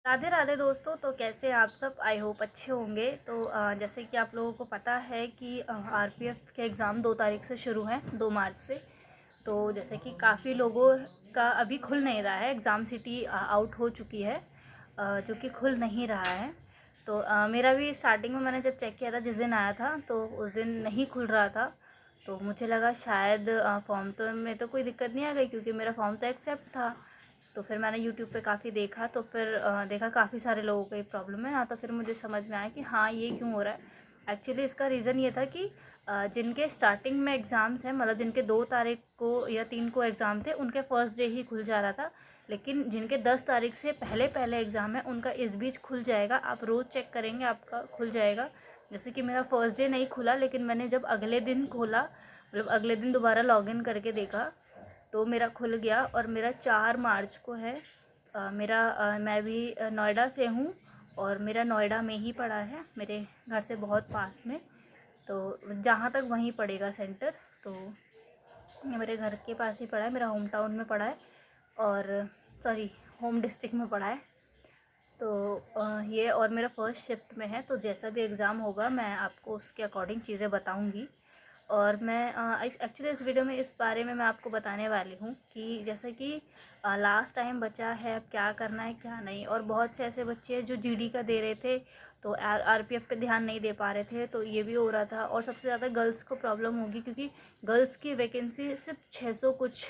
राधे राधे दोस्तों। तो कैसे हैं आप सब? आई होप अच्छे होंगे। तो जैसे कि आप लोगों को पता है कि आरपीएफ के एग्ज़ाम 2 तारीख से शुरू हैं, 2 मार्च से। तो जैसे कि काफ़ी लोगों का अभी खुल नहीं रहा है, एग्ज़ाम सिटी आउट हो चुकी है, जो कि खुल नहीं रहा है। तो मेरा भी स्टार्टिंग में मैंने जब चेक किया था, जिस दिन आया था तो उस दिन नहीं खुल रहा था। तो मुझे लगा शायद फॉर्म तो में तो कोई दिक्कत नहीं आ गई, क्योंकि मेरा फॉर्म तो एक्सेप्ट था। तो फिर मैंने यूट्यूब पे काफ़ी देखा, तो फिर देखा काफ़ी सारे लोगों को ये प्रॉब्लम है ना। तो फिर मुझे समझ में आया कि हाँ, ये क्यों हो रहा है। एक्चुअली इसका रीज़न ये था कि जिनके स्टार्टिंग में एग्ज़ाम्स हैं, मतलब जिनके 2 तारीख को या 3 को एग्ज़ाम थे, उनके फर्स्ट डे ही खुल जा रहा था। लेकिन जिनके 10 तारीख से पहले पहले एग्ज़ाम है, उनका इस बीच खुल जाएगा। आप रोज़ चेक करेंगे, आपका खुल जाएगा। जैसे कि मेरा फर्स्ट डे नहीं खुला, लेकिन मैंने जब अगले दिन खोला, मतलब अगले दिन दोबारा लॉगिन करके देखा, तो मेरा खुल गया। और मेरा 4 मार्च को है। मैं भी नोएडा से हूँ, और मेरा नोएडा में ही पड़ा है, मेरे घर से बहुत पास में। तो जहाँ तक वहीं पड़ेगा सेंटर। तो ये मेरे घर के पास ही पड़ा है, मेरा होम टाउन में पड़ा है, और सॉरी, होम डिस्ट्रिक्ट में पड़ा है। तो ये और मेरा फर्स्ट शिफ्ट में है। तो जैसा भी एग्ज़ाम होगा, मैं आपको उसके अकॉर्डिंग चीज़ें बताऊंगी। और मैं एक्चुअली इस वीडियो में इस बारे में मैं आपको बताने वाली हूँ कि जैसे कि लास्ट टाइम बचा है, अब क्या करना है क्या नहीं। और बहुत से ऐसे बच्चे हैं जो जीडी का दे रहे थे, तो आरपीएफ पे ध्यान नहीं दे पा रहे थे, तो ये भी हो रहा था। और सबसे ज़्यादा गर्ल्स को प्रॉब्लम होगी, क्योंकि गर्ल्स की वैकेंसी सिर्फ 600 कुछ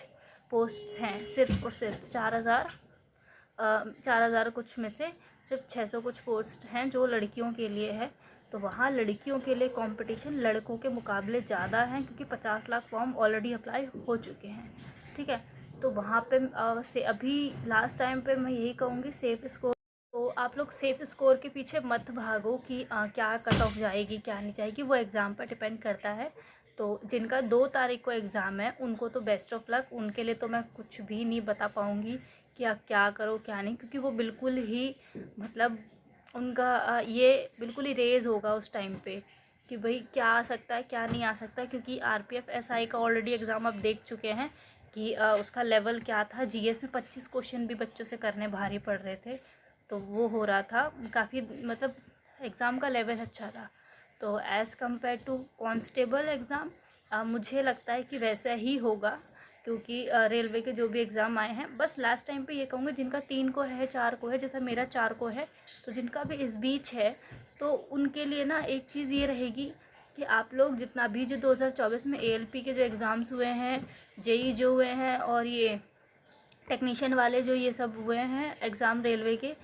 पोस्ट्स हैं, सिर्फ और सिर्फ 4,000 कुछ में से सिर्फ 600 कुछ पोस्ट हैं जो लड़कियों के लिए है। तो वहाँ लड़कियों के लिए कंपटीशन लड़कों के मुकाबले ज़्यादा है, क्योंकि 50 लाख फॉर्म ऑलरेडी अप्लाई हो चुके हैं। ठीक है। तो वहाँ पे से अभी लास्ट टाइम पे मैं यही कहूँगी, सेफ़ स्कोर। तो आप लोग सेफ़ स्कोर के पीछे मत भागो कि क्या कट ऑफ जाएगी क्या नहीं जाएगी, वो एग्ज़ाम पर डिपेंड करता है। तो जिनका 2 तारीख को एग्ज़ाम है, उनको तो बेस्ट ऑफ लक। उनके लिए तो मैं कुछ भी नहीं बता पाऊँगी कि आप क्या करो क्या नहीं, क्योंकि वो बिल्कुल ही, मतलब उनका ये बिल्कुल ही रेज़ होगा उस टाइम पे कि भाई क्या आ सकता है क्या नहीं आ सकता। क्योंकि आरपीएफ एसआई का ऑलरेडी एग्ज़ाम आप देख चुके हैं कि उसका लेवल क्या था। जीएस में 25 क्वेश्चन भी बच्चों से करने भारी पड़ रहे थे। तो वो हो रहा था काफ़ी, मतलब एग्ज़ाम का लेवल अच्छा था। तो as compare to constable exam, मुझे लगता है कि वैसा ही होगा, क्योंकि रेलवे के जो भी एग्ज़ाम आए हैं, बस लास्ट टाइम पे ये कहूँगी जिनका 3 को है 4 को है, जैसा मेरा 4 को है, तो जिनका भी इस बीच है, तो उनके लिए ना एक चीज़ ये रहेगी कि आप लोग जितना भी जो 2024 में एएलपी के जो एग्ज़ाम्स हुए हैं, जेई जो हुए हैं, और ये टेक्नीशियन वाले जो ये सब हुए हैं एग्ज़ाम रेलवे के,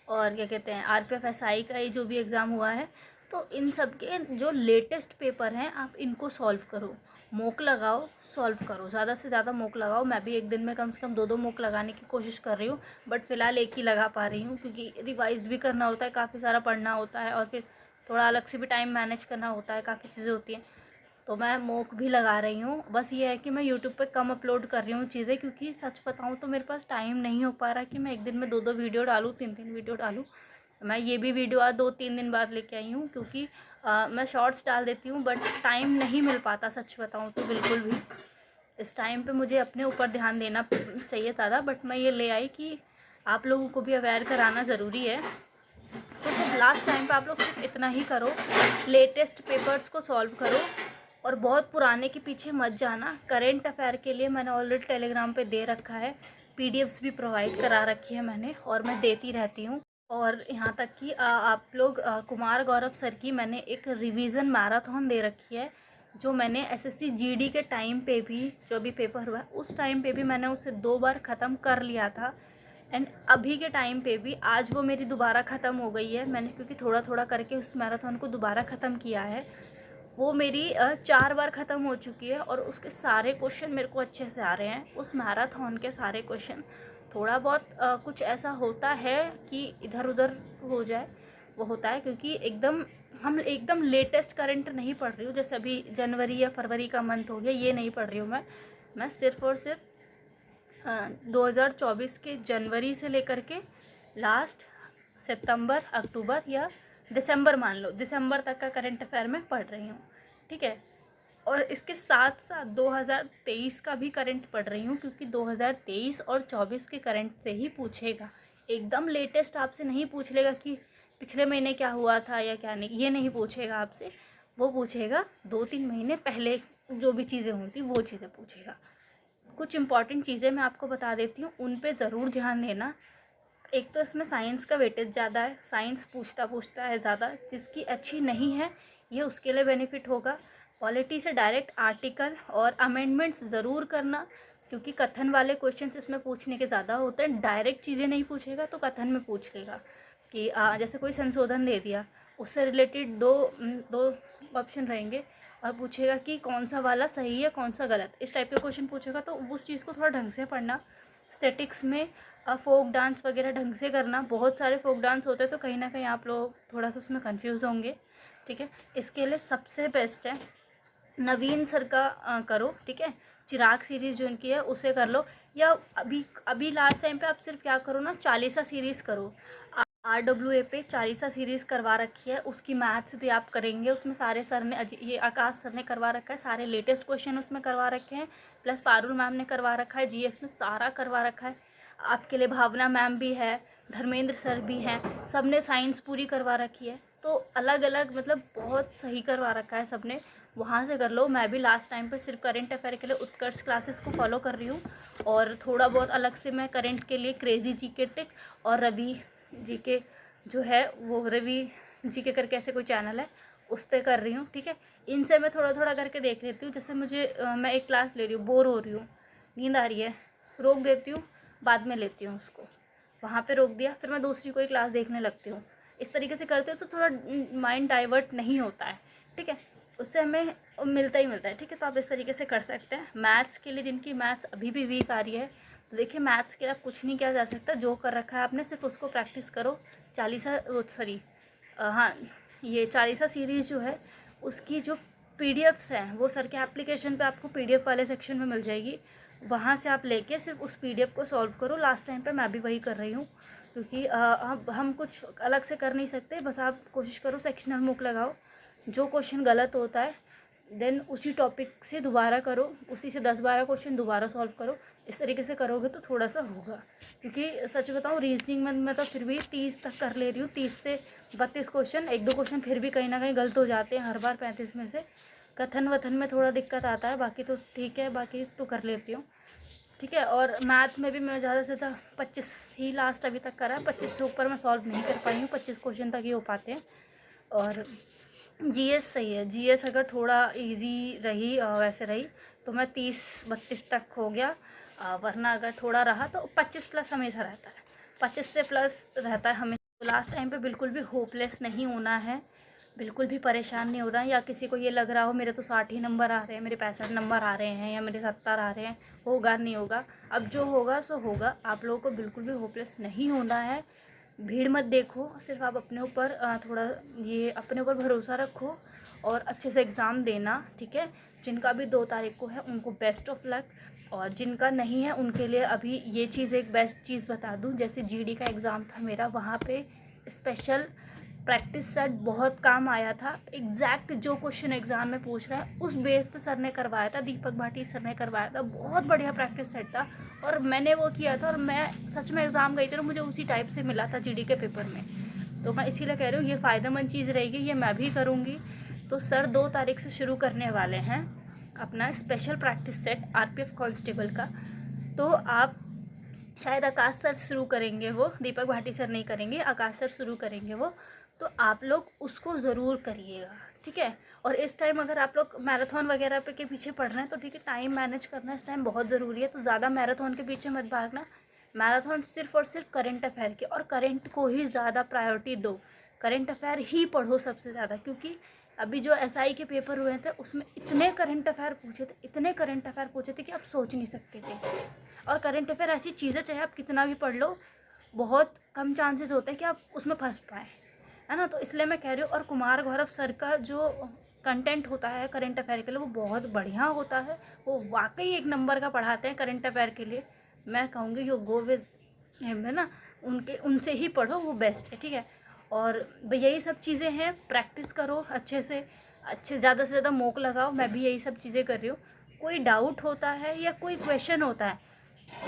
और क्या कहते हैं आरपीएफ एसआई का ये जो भी एग्ज़ाम हुआ है, तो इन सब के जो लेटेस्ट पेपर हैं, आप इनको सॉल्व करो, मॉक लगाओ, सॉल्व करो, ज़्यादा से ज़्यादा मॉक लगाओ। मैं भी एक दिन में कम से कम 2-2 मॉक लगाने की कोशिश कर रही हूँ, बट फ़िलहाल एक ही लगा पा रही हूँ, क्योंकि रिवाइज़ भी करना होता है, काफ़ी सारा पढ़ना होता है, और फिर थोड़ा अलग से भी टाइम मैनेज करना होता है, काफ़ी चीज़ें होती हैं। तो मैं मॉक भी लगा रही हूँ। बस ये है कि मैं यूट्यूब पे कम अपलोड कर रही हूँ चीज़ें, क्योंकि सच बताऊँ तो मेरे पास टाइम नहीं हो पा रहा कि मैं एक दिन में 2-2 वीडियो डालूँ, 3-3 वीडियो डालूँ। मैं ये भी वीडियो आज 2-3 दिन बाद लेके आई हूँ, क्योंकि मैं शॉर्ट्स डाल देती हूँ, बट टाइम नहीं मिल पाता, सच बताऊँ तो बिल्कुल भी। इस टाइम पे मुझे अपने ऊपर ध्यान देना चाहिए ज़्यादा, बट मैं ये ले आई कि आप लोगों को भी अवेयर कराना ज़रूरी है। तो सिर्फ लास्ट टाइम पे आप लोग सिर्फ इतना ही करो, लेटेस्ट पेपर्स को सॉल्व करो, और बहुत पुराने के पीछे मत जाना। करेंट अफेयर के लिए मैंने ऑलरेडी टेलीग्राम पे दे रखा है, पीडीएफ्स भी प्रोवाइड करा रखी है मैंने, और मैं देती रहती हूँ। और यहाँ तक कि आप लोग कुमार गौरव सर की मैंने एक रिवीजन मैराथन दे रखी है, जो मैंने एसएससी जीडी के टाइम पे भी, जो भी पेपर हुआ उस टाइम पे भी मैंने उसे 2 बार ख़त्म कर लिया था। एंड अभी के टाइम पे भी आज वो मेरी दोबारा ख़त्म हो गई है, मैंने क्योंकि थोड़ा थोड़ा करके उस मैराथन को दोबारा ख़त्म किया है। वो मेरी 4 बार ख़त्म हो चुकी है, और उसके सारे क्वेश्चन मेरे को अच्छे से आ रहे हैं। उस मैराथन के सारे क्वेश्चन, थोड़ा बहुत कुछ ऐसा होता है कि इधर उधर हो जाए, वो होता है, क्योंकि हम एकदम लेटेस्ट करंट नहीं पढ़ रही हूँ। जैसे अभी जनवरी या फरवरी का मंथ हो गया, ये नहीं पढ़ रही हूँ मैं सिर्फ़ और सिर्फ 2024 के जनवरी से लेकर के लास्ट सितंबर, अक्टूबर या दिसंबर, मान लो दिसंबर तक का करंट अफेयर में पढ़ रही हूँ। ठीक है। और इसके साथ साथ 2023 का भी करंट पढ़ रही हूँ, क्योंकि 2023 और 24 के करंट से ही पूछेगा। एकदम लेटेस्ट आपसे नहीं पूछ लेगा कि पिछले महीने क्या हुआ था या क्या नहीं, ये नहीं पूछेगा आपसे। वो पूछेगा 2-3 महीने पहले जो भी चीज़ें होती वो चीज़ें पूछेगा। कुछ इंपॉर्टेंट चीज़ें मैं आपको बता देती हूँ, उन पे ज़रूर ध्यान देना। एक तो इसमें साइंस का वेटेज ज़्यादा है, साइंस पूछता है ज़्यादा, जिसकी अच्छी नहीं है ये उसके लिए बेनिफिट होगा। पॉलिटी से डायरेक्ट आर्टिकल और अमेंडमेंट्स ज़रूर करना, क्योंकि कथन वाले क्वेश्चंस इसमें पूछने के ज़्यादा होते हैं। डायरेक्ट चीज़ें नहीं पूछेगा तो कथन में पूछ लेगा कि जैसे कोई संशोधन दे दिया, उससे रिलेटेड दो ऑप्शन रहेंगे और पूछेगा कि कौन सा वाला सही है कौन सा गलत, इस टाइप के क्वेश्चन पूछेगा। तो उस चीज़ को थोड़ा ढंग से पढ़ना। स्टैटिक्स में फोक डांस वगैरह ढंग से करना। बहुत सारे फोक डांस होते हैं तो कहीं ना कहीं आप लोग थोड़ा सा उसमें कंफ्यूज होंगे, ठीक है। इसके लिए सबसे बेस्ट है नवीन सर का करो, ठीक है। चिराग सीरीज़ जो उनकी है उसे कर लो, या अभी लास्ट टाइम पे आप सिर्फ क्या करो ना, चालीसा सीरीज़ करो। RWA पे चालीसा सीरीज़ करवा रखी है, उसकी मैथ्स भी आप करेंगे। उसमें सारे सर ने, ये आकाश सर ने करवा रखा है, सारे लेटेस्ट क्वेश्चन उसमें करवा रखे हैं। प्लस पारुल मैम ने करवा रखा है, GS में सारा करवा रखा है आपके लिए। भावना मैम भी है, धर्मेंद्र सर भी हैं, सब ने साइंस पूरी करवा रखी है। तो अलग अलग मतलब बहुत सही करवा रखा है सब ने, वहाँ से कर लो। मैं भी लास्ट टाइम पर सिर्फ करंट अफेयर के लिए उत्कर्ष क्लासेस को फॉलो कर रही हूँ, और थोड़ा बहुत अलग से मैं करंट के लिए क्रेजी GK टिक और रवि GK जो है, वो रवि GK करके ऐसे कोई चैनल है उस पर कर रही हूँ, ठीक है। इनसे मैं थोड़ा थोड़ा करके देख लेती हूँ। जैसे मुझे मैं एक क्लास ले रही हूँ, बोर हो रही हूँ, नींद आ रही है, रोक देती हूँ, बाद में लेती हूँ उसको। वहाँ पे रोक दिया, फिर मैं दूसरी कोई क्लास देखने लगती हूँ। इस तरीके से करते हो तो थोड़ा माइंड डाइवर्ट नहीं होता है, ठीक है। उससे हमें मिलता ही मिलता है, ठीक है। तो आप इस तरीके से कर सकते हैं। मैथ्स के लिए जिनकी मैथ्स अभी भी वीक आ रही है, तो देखिए मैथ्स के लिए आप कुछ नहीं किया जा सकता, जो कर रखा है आपने सिर्फ उसको प्रैक्टिस करो। हाँ, ये चालीसा सीरीज़ जो है उसकी जो PDFs हैं वो सर के एप्लीकेशन पे आपको PDF वाले सेक्शन में मिल जाएगी। वहाँ से आप लेके सिर्फ उस PDF को सॉल्व करो। लास्ट टाइम पे मैं भी वही कर रही हूँ, क्योंकि अब हम कुछ अलग से कर नहीं सकते। बस आप कोशिश करो सेक्शनल मुक लगाओ, जो क्वेश्चन गलत होता है देन उसी टॉपिक से दोबारा करो, उसी से 10-12 क्वेश्चन दोबारा सॉल्व करो। इस तरीके से करोगे तो थोड़ा सा होगा, क्योंकि सच बताऊँ रीजनिंग में मैं तो फिर भी 30 तक कर ले रही हूँ। 30 से 32 क्वेश्चन, 1-2 क्वेश्चन फिर भी कहीं ना कहीं गलत हो जाते हैं हर बार 35 में से। कथन वथन में थोड़ा दिक्कत आता है, बाकी तो ठीक है, बाकी तो कर लेती हूँ, ठीक है। और मैथ में भी मैं ज़्यादा से ज़्यादा 25 ही लास्ट अभी तक करा है, 25 से ऊपर मैं सॉल्व नहीं कर पाई हूँ, 25 क्वेश्चन तक ही हो पाते हैं। और GS सही है, GS अगर थोड़ा इजी रही वैसे रही तो मैं 30-32 तक हो गया, वरना अगर थोड़ा रहा तो 25 प्लस हमेशा रहता है, 25 से प्लस रहता है हमेशा। तो लास्ट टाइम पे बिल्कुल भी होपलेस नहीं होना है, बिल्कुल भी परेशान नहीं हो रहा है। या किसी को ये लग रहा हो मेरे तो 60 ही नंबर आ रहे हैं, मेरे 65 नंबर आ रहे हैं, या मेरे 70 आ रहे हैं, होगा नहीं होगा, अब जो होगा सो होगा। आप लोगों को बिल्कुल भी होपलेस नहीं होना है। भीड़ मत देखो, सिर्फ आप अपने ऊपर थोड़ा ये अपने ऊपर भरोसा रखो और अच्छे से एग्ज़ाम देना, ठीक है। जिनका भी 2 तारीख को है उनको बेस्ट ऑफ लक, और जिनका नहीं है उनके लिए अभी ये चीज़ एक बेस्ट चीज़ बता दूं, जैसे GD का एग्ज़ाम था मेरा, वहाँ पे स्पेशल प्रैक्टिस सेट बहुत काम आया था। एग्जैक्ट जो क्वेश्चन एग्जाम में पूछ रहा है उस बेस पे सर ने करवाया था, दीपक भाटी सर ने करवाया था। बहुत बढ़िया प्रैक्टिस सेट था और मैंने वो किया था, और मैं सच में एग्ज़ाम गई थी और मुझे उसी टाइप से मिला था GD के पेपर में। तो मैं इसीलिए कह रही हूँ ये फ़ायदेमंद चीज़ रहेगी, ये मैं भी करूँगी। तो सर 2 तारीख से शुरू करने वाले हैं अपना special practice set RPF constable का। तो आप शायद आकाश सर शुरू करेंगे, वो दीपक भाटी सर नहीं करेंगे, आकाश सर शुरू करेंगे वो। तो आप लोग उसको ज़रूर करिएगा, ठीक है। और इस टाइम अगर आप लोग मैराथन वगैरह पे के पीछे पढ़ रहे हैं तो ठीक है, टाइम मैनेज करना इस टाइम बहुत ज़रूरी है। तो ज़्यादा मैराथन के पीछे मत भागना। मैराथन सिर्फ और सिर्फ करंट अफेयर के, और करंट को ही ज़्यादा प्रायोरिटी दो। करंट अफेयर ही पढ़ो सबसे ज़्यादा, क्योंकि अभी जो SI के पेपर हुए थे उसमें इतने करंट अफेयर पूछे थे, इतने करंट अफेयर पूछे थे कि आप सोच नहीं सकते थे। और करंट अफेयर ऐसी चीज़ है, चाहे आप कितना भी पढ़ लो, बहुत कम चांसेस होते हैं कि आप उसमें फंस पाएँ, है ना। तो इसलिए मैं कह रही हूँ। और कुमार गौरव सर का जो कंटेंट होता है करंट अफेयर के लिए वो बहुत बढ़िया होता है, वो वाकई 1 नंबर का पढ़ाते हैं करंट अफेयर के लिए। मैं कहूँगी यू गो विद हिम, है ना, उनसे ही पढ़ो, वो बेस्ट है, ठीक है। और यही सब चीज़ें हैं, प्रैक्टिस करो अच्छे से, ज़्यादा से ज़्यादा मॉक लगाओ। मैं भी यही सब चीज़ें कर रही हूँ। कोई डाउट होता है या कोई क्वेश्चन होता है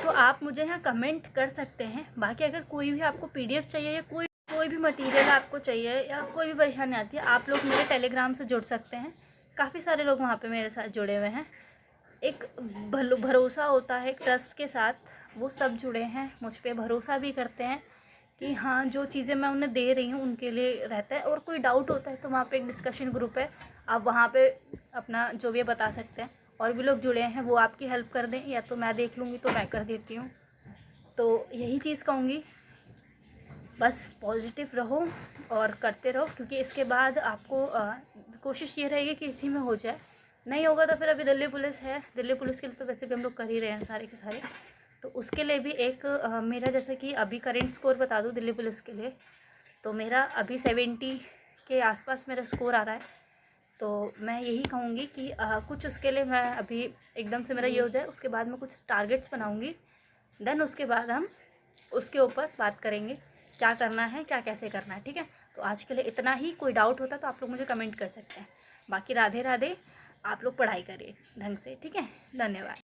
तो आप मुझे यहाँ कमेंट कर सकते हैं। बाकी अगर कोई भी आपको PDF चाहिए या कोई भी मटेरियल आपको चाहिए या कोई भी परेशानी आती है, आप लोग मेरे टेलीग्राम से जुड़ सकते हैं। काफ़ी सारे लोग वहाँ पे मेरे साथ जुड़े हुए हैं। एक भरोसा होता है, एक ट्रस्ट के साथ वो सब जुड़े हैं, मुझ पे भरोसा भी करते हैं कि हाँ जो चीज़ें मैं उन्हें दे रही हूँ उनके लिए रहता है। और कोई डाउट होता है तो वहाँ पे एक डिस्कशन ग्रुप है, आप वहाँ पे अपना जो भी बता सकते हैं। और भी लोग जुड़े हैं, वो आपकी हेल्प कर दें, या तो मैं देख लूँगी तो मैं कर देती हूँ। तो यही चीज़ कहूँगी, बस पॉजिटिव रहो और करते रहो, क्योंकि इसके बाद आपको कोशिश ये रहेगी कि इसी में हो जाए। नहीं होगा तो फिर अभी दिल्ली पुलिस है, दिल्ली पुलिस के लिए तो वैसे भी हम लोग कर ही रहे हैं सारे के सारे। तो उसके लिए भी एक मेरा जैसे कि अभी करेंट स्कोर बता दूँ दिल्ली पुलिस के लिए, तो मेरा अभी 70 के आसपास मेरा स्कोर आ रहा है। तो मैं यही कहूँगी कि कुछ उसके लिए मैं अभी एकदम से मेरा ये हो जाए, उसके बाद मैं कुछ टारगेट्स बनाऊँगी, देन उसके बाद हम उसके ऊपर बात करेंगे क्या करना है, क्या कैसे करना है। ठीक है, तो आज के लिए इतना ही। कोई डाउट होता तो आप लोग मुझे कमेंट कर सकते हैं। बाकी राधे राधे, आप लोग पढ़ाई करिए ढंग से। ठीक है, धन्यवाद।